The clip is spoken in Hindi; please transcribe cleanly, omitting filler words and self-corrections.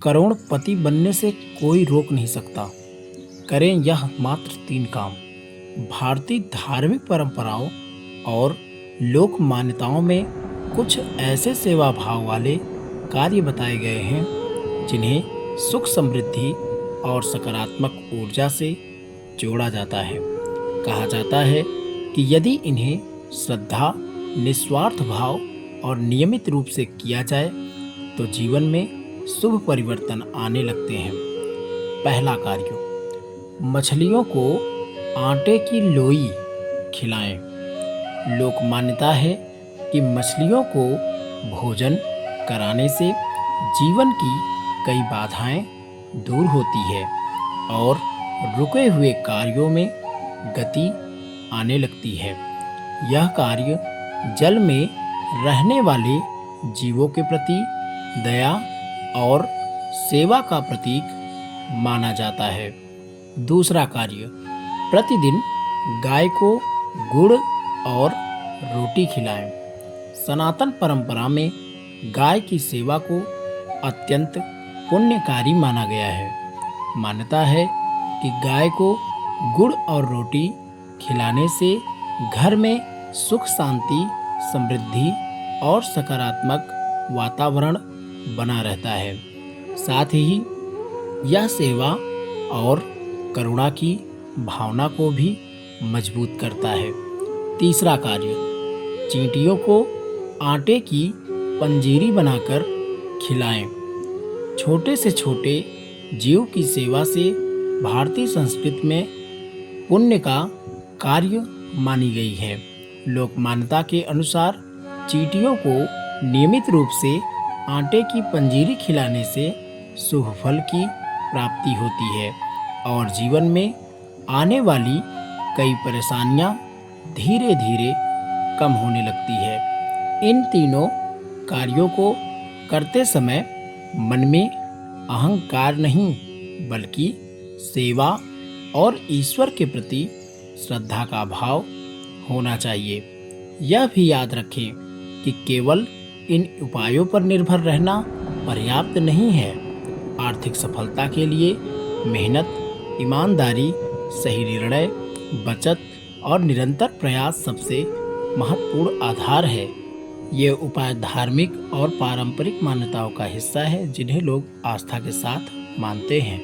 करोड़पति बनने से कोई रोक नहीं सकता। करें यह मात्र 3 काम। भारतीय धार्मिक परंपराओं और लोक मान्यताओं में कुछ ऐसे सेवा भाव वाले कार्य बताए गए हैं जिन्हें सुख समृद्धि और सकारात्मक ऊर्जा से जोड़ा जाता है। कहा जाता है कि यदि इन्हें श्रद्धा, निस्वार्थ भाव और नियमित रूप से किया जाए तो जीवन में शुभ परिवर्तन आने लगते हैं। पहला कार्य, मछलियों को आटे की लोई खिलाएं। लोक मान्यता है कि मछलियों को भोजन कराने से जीवन की कई बाधाएं दूर होती है और रुके हुए कार्यों में गति आने लगती है। यह कार्य जल में रहने वाले जीवों के प्रति दया और सेवा का प्रतीक माना जाता है। दूसरा कार्य, प्रतिदिन गाय को गुड़ और रोटी खिलाएं। सनातन परंपरा में गाय की सेवा को अत्यंत पुण्यकारी माना गया है। मान्यता है कि गाय को गुड़ और रोटी खिलाने से घर में सुख शांति, समृद्धि और सकारात्मक वातावरण बना रहता है। साथ ही यह सेवा और करुणा की भावना को भी मजबूत करता है। तीसरा कार्य, चींटियों को आटे की पंजीरी बनाकर खिलाएं। छोटे से छोटे जीव की सेवा से भारतीय संस्कृति में पुण्य का कार्य मानी गई है। लोक मान्यता के अनुसार चींटियों को नियमित रूप से आटे की पंजीरी खिलाने से शुभ फल की प्राप्ति होती है और जीवन में आने वाली कई परेशानियां धीरे धीरे कम होने लगती है। इन तीनों कार्यों को करते समय मन में अहंकार नहीं बल्कि सेवा और ईश्वर के प्रति श्रद्धा का भाव होना चाहिए। यह भी याद रखें कि केवल इन उपायों पर निर्भर रहना पर्याप्त नहीं है। आर्थिक सफलता के लिए मेहनत, ईमानदारी, सही निर्णय, बचत और निरंतर प्रयास सबसे महत्वपूर्ण आधार है। ये उपाय धार्मिक और पारंपरिक मान्यताओं का हिस्सा है जिन्हें लोग आस्था के साथ मानते हैं।